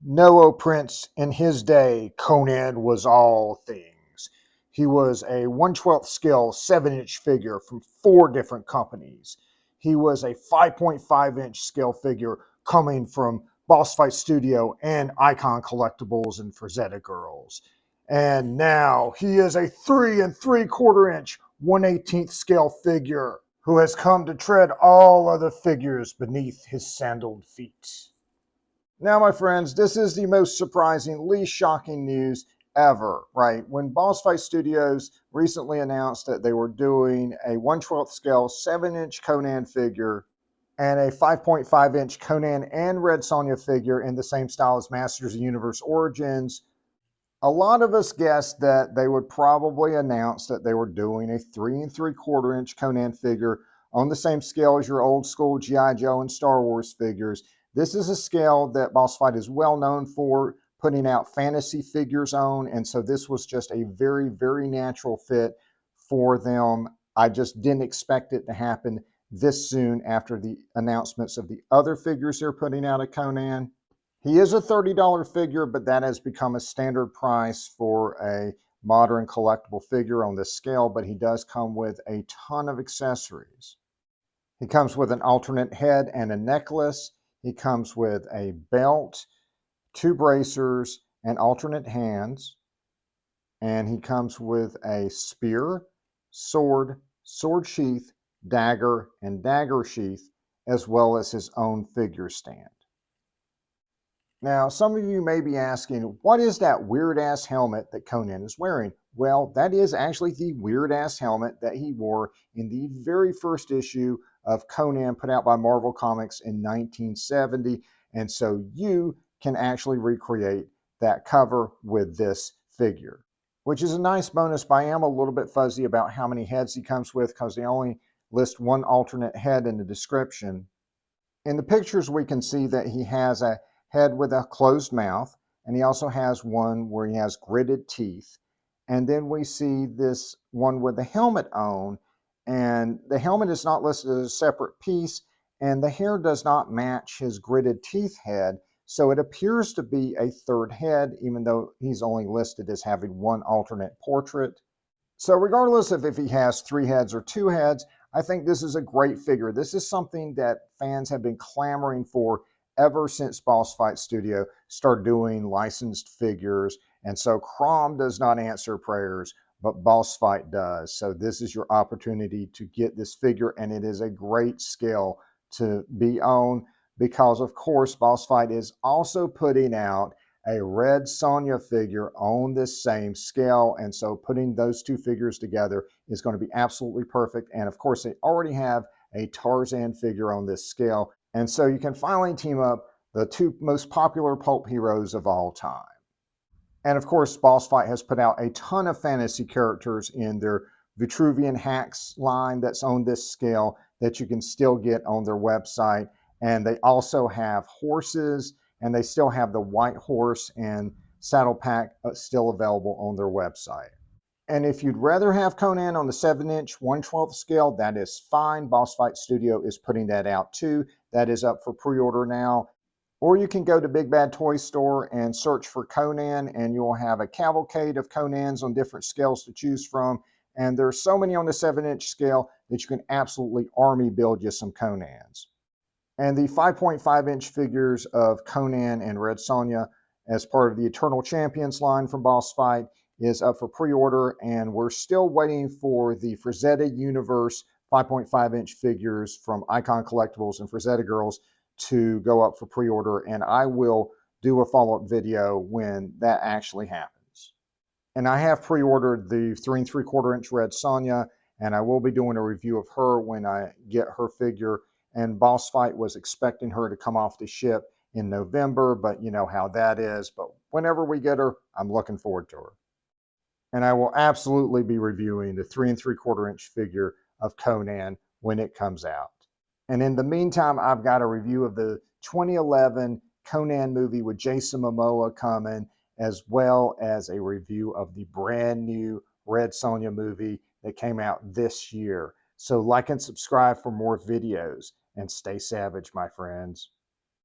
No, Prince, in his day, Conan was all things. He was a 1/12 scale 7-inch figure from 4 different companies. He was a 5.5-inch scale figure coming from Boss Fight Studio and Icon Collectibles and Frazetta Girls. And now he is a 3 3/4 inch 1/18 scale figure who has come to tread all other figures beneath his sandaled feet. Now, my friends, this is the most surprising, least shocking news ever, right? When Boss Fight Studios recently announced that they were doing a 1/12 scale 7-inch Conan figure and a 5.5-inch Conan and Red Sonja figure in the same style as Masters of the Universe Origins, a lot of us guessed that they would probably announce that they were doing a 3 3/4 inch Conan figure on the same scale as your old school G.I. Joe and Star Wars figures. This is a scale that Boss Fight is well known for putting out fantasy figures on, and so this was just a very, very natural fit for them. I just didn't expect it to happen this soon after the announcements of the other figures they're putting out of Conan. He is a $30 figure, but that has become a standard price for a modern collectible figure on this scale, but he does come with a ton of accessories. He comes with an alternate head and a necklace. He comes with a belt, 2 bracers, and alternate hands. And he comes with a spear, sword, sword sheath, dagger, and dagger sheath, as well as his own figure stand. Now, some of you may be asking, what is that weird ass helmet that Conan is wearing? Well, that is actually the weird ass helmet that he wore in the very first issue of Conan put out by Marvel Comics in 1970. And so you can actually recreate that cover with this figure, which is a nice bonus, but I am a little bit fuzzy about how many heads he comes with because they only list one alternate head in the description. In the pictures, we can see that he has a head with a closed mouth, and he also has one where he has gritted teeth. And then we see this one with the helmet on, and the helmet is not listed as a separate piece, and the hair does not match his gritted teeth head. So it appears to be a third head, even though he's only listed as having one alternate portrait. So regardless of if he has 3 heads or 2 heads, I think this is a great figure. This is something that fans have been clamoring for ever since Boss Fight Studio started doing licensed figures. And so Crom does not answer prayers, but Boss Fight does. So this is your opportunity to get this figure, and it is a great scale to be on because, of course, Boss Fight is also putting out a Red Sonja figure on this same scale. And so putting those 2 figures together is going to be absolutely perfect. And of course, they already have a Tarzan figure on this scale. And so you can finally team up the 2 most popular pulp heroes of all time. And of course, Boss Fight has put out a ton of fantasy characters in their Vitruvian Hacks line that's on this scale that you can still get on their website. And they also have horses, and they still have the white horse and saddle pack still available on their website. And if you'd rather have Conan on the 7-inch 1/12 scale, that is fine. Boss Fight Studio is putting that out too. That is up for pre-order now. Or you can go to Big Bad Toy Store and search for Conan, and you'll have a cavalcade of Conans on different scales to choose from. And there's so many on the 7-inch scale that you can absolutely army build you some Conans. And the 5.5-inch figures of Conan and Red Sonja as part of the Eternal Champions line from Boss Fight is up for pre-order, and we're still waiting for the Frazetta Universe 5.5-inch figures from Icon Collectibles and Frazetta Girls to go up for pre-order, and I will do a follow-up video when that actually happens. And I have pre-ordered the 3 3/4-inch Red Sonja, and I will be doing a review of her when I get her figure. And Boss Fight was expecting her to come off the ship in November, but you know how that is. But whenever we get her, I'm looking forward to her. And I will absolutely be reviewing the 3 3/4-inch figure of Conan when it comes out. And in the meantime, I've got a review of the 2011 Conan movie with Jason Momoa coming, as well as a review of the brand new Red Sonja movie that came out this year. So like and subscribe for more videos, and stay savage, my friends.